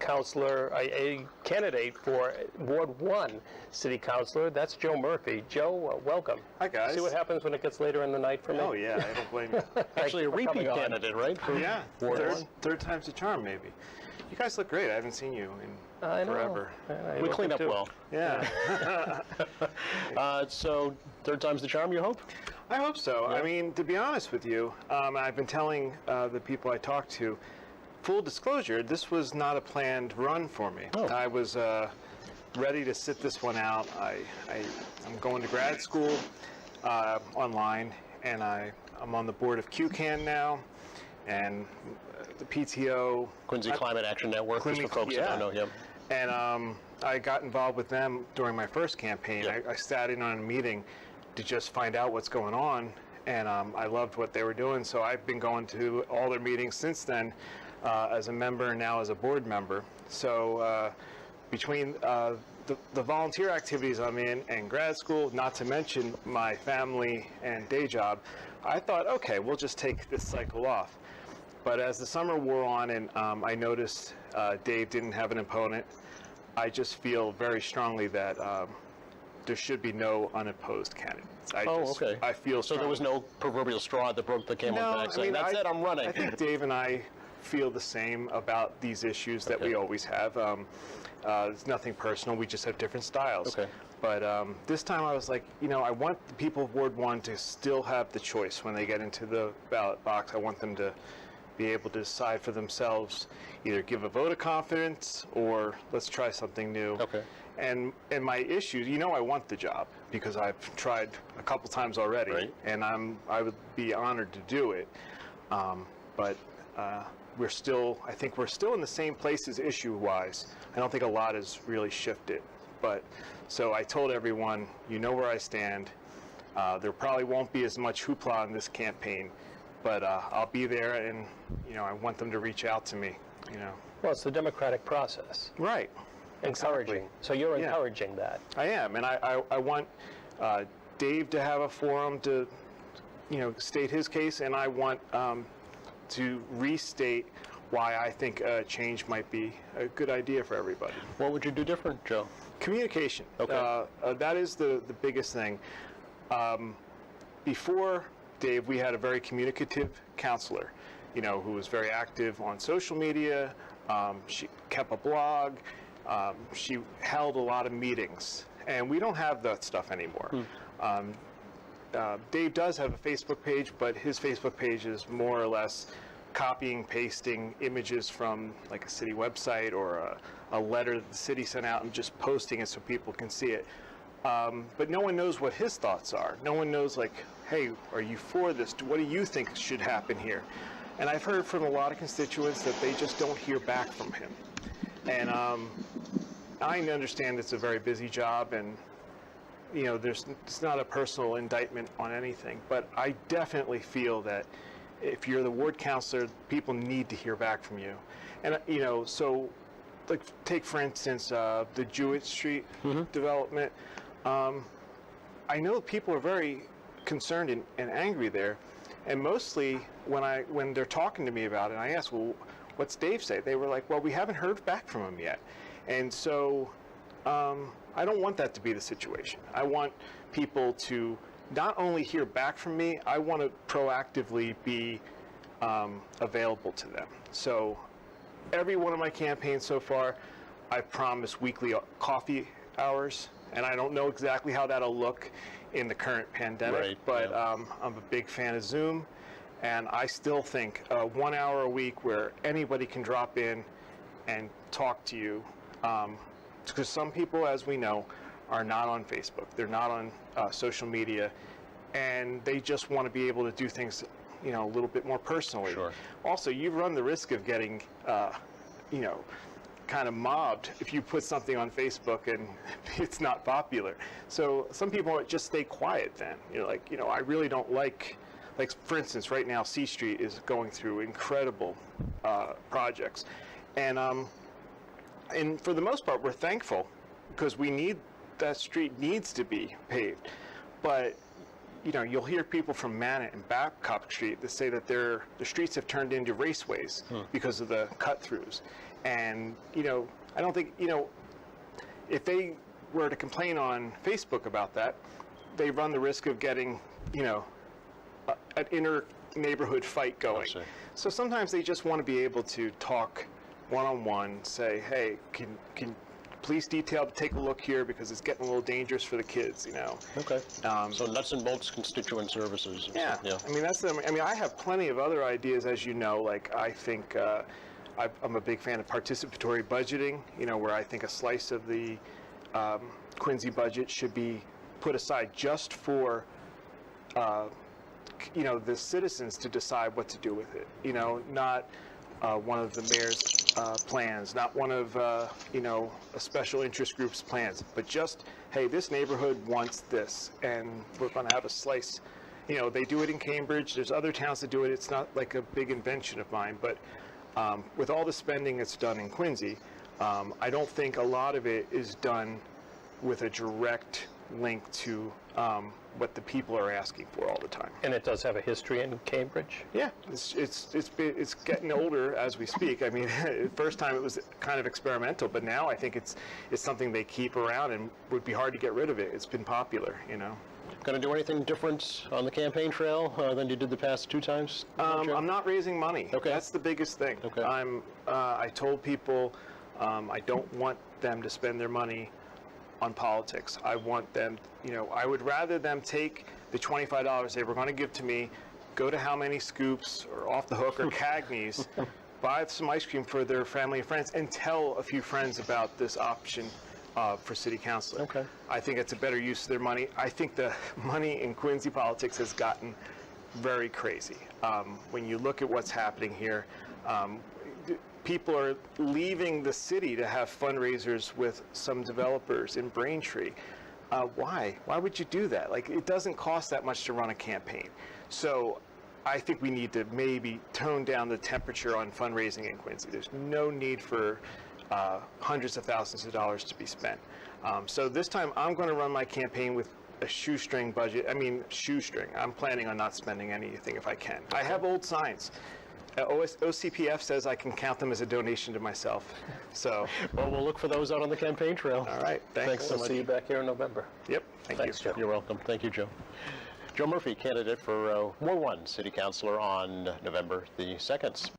councilor, a candidate for Ward 1 city councilor. That's Joe Murphy. Joe, welcome. Hi, guys. See what happens when it gets later in the night for me? Oh, yeah, I don't blame you. Actually, a repeat candidate, right? Yeah, third time's the charm, maybe. You guys look great. I haven't seen you in forever. We clean up well. Yeah. So, third time's the charm, you hope? I hope so. Yeah. I mean, to be honest with you, I've been telling the people I talk to, full disclosure, this was not a planned run for me. Oh. I was ready to sit this one out. I'm going to grad school online, and I'm on the board of QCAN now, and the PTO. Quincy Climate Action Network, just for folks that don't know him. And I got involved with them during my first campaign. Yeah. I sat in on a meeting to just find out what's going on, and I loved what they were doing, so I've been going to all their meetings since then as a member and now as a board member. So between the volunteer activities I'm in and grad school, not to mention my family and day job, I thought, okay, we'll just take this cycle off. But as the summer wore on and I noticed Dave didn't have an opponent, I just feel very strongly that there should be no unopposed candidates. Okay. I feel so there was no proverbial straw that broke the camel's back saying, that's it, I'm running. I think Dave and I feel the same about these issues that we always have. It's nothing personal, we just have different styles. Okay. But this time I was like, I want the people of Ward 1 to still have the choice when they get into the ballot box. I want them to be able to decide for themselves, either give a vote of confidence or let's try something new. Okay. And my issues, I want the job because I've tried a couple times already, right. And I would be honored to do it. But I think we're still in the same places issue-wise. I don't think a lot has really shifted. But so I told everyone, where I stand. There probably won't be as much hoopla in this campaign, but I'll be there, and I want them to reach out to me. Well, it's the democratic process. Right. Encouraging. Exactly. So you're encouraging that. I am, and I want Dave to have a forum to, state his case, and I want to restate why I think change might be a good idea for everybody. What would you do different, Joe? Communication. Okay. That is the biggest thing. Before Dave, we had a very communicative counselor, who was very active on social media. She kept a blog. She held a lot of meetings, and we don't have that stuff anymore. Dave does have a Facebook page, but his Facebook page is more or less copying, pasting images from like a city website or a letter that the city sent out and just posting it so people can see it. But no one knows what his thoughts are. No one knows, like, hey, are you for this? What do you think should happen here? And I've heard from a lot of constituents that they just don't hear back from him. And I understand it's a very busy job, and it's not a personal indictment on anything, but I definitely feel that if you're the ward counselor, people need to hear back from you. And so like take for instance the Jewett Street development. I know people are very concerned and angry there, and mostly when they're talking to me about it, I ask, well, what's Dave say? They were like, well, we haven't heard back from him yet. And so I don't want that to be the situation. I want people to not only hear back from me, I want to proactively be available to them. So every one of my campaigns so far, I promise weekly coffee hours, and I don't know exactly how that'll look in the current pandemic, right, but I'm a big fan of Zoom, and I still think 1 hour a week where anybody can drop in and talk to you, because some people, as we know, are not on Facebook, they're not on social media, and they just want to be able to do things a little bit more personally. Sure. Also, you run the risk of getting kind of mobbed if you put something on Facebook and it's not popular. So some people just stay quiet then. I really don't like for instance, right now C Street is going through incredible projects, and for the most part we're thankful because that street needs to be paved, but you'll hear people from Manat and Babcock Street that say that the streets have turned into raceways because of the cut-throughs. And, I don't think, if they were to complain on Facebook about that, they run the risk of getting, an inner neighborhood fight going. So sometimes they just want to be able to talk one-on-one, say, hey, can police detail to take a look here because it's getting a little dangerous for the kids, Okay. So nuts and bolts constituent services. Yeah. I mean, I have plenty of other ideas, as you know. Like, I think I'm a big fan of participatory budgeting, where I think a slice of the Quincy budget should be put aside just for the citizens to decide what to do with it. Not one of the mayor's plans, not one of a special interest group's plans, but just, hey, this neighborhood wants this, and we're going to have a slice. They do it in Cambridge. There's other towns that do it. It's not like a big invention of mine, but with all the spending that's done in Quincy, I don't think a lot of it is done with a direct link to what the people are asking for all the time. And it does have a history in Cambridge? Yeah, it's getting older as we speak. I mean, first time it was kind of experimental, but now I think it's something they keep around and would be hard to get rid of it. It's been popular, Going to do anything different on the campaign trail than you did the past 2 times? I'm not raising money. Okay. That's the biggest thing. Okay. I told people I don't want them to spend their money on politics. I want them, I would rather them take the $25 they were going to give to me, go to How Many Scoops or Off the Hook or Cagney's, buy some ice cream for their family and friends, and tell a few friends about this option for city councilor. Okay. I think it's a better use of their money. I think the money in Quincy politics has gotten very crazy. When you look at what's happening here, people are leaving the city to have fundraisers with some developers in Braintree. Why? Why would you do that? Like, it doesn't cost that much to run a campaign. So I think we need to maybe tone down the temperature on fundraising in Quincy. There's no need for hundreds of thousands of dollars to be spent. So this time I'm going to run my campaign with a shoestring budget. I mean, shoestring. I'm planning on not spending anything if I can. I have old signs. OCPF says I can count them as a donation to myself. So, well, we'll look for those out on the campaign trail. All right. Thanks so much. See you back here in November. Yep. Thanks, Joe. You're welcome. Thank you, Joe. Joe Murphy, candidate for Ward 1 City Councilor on November the 2nd.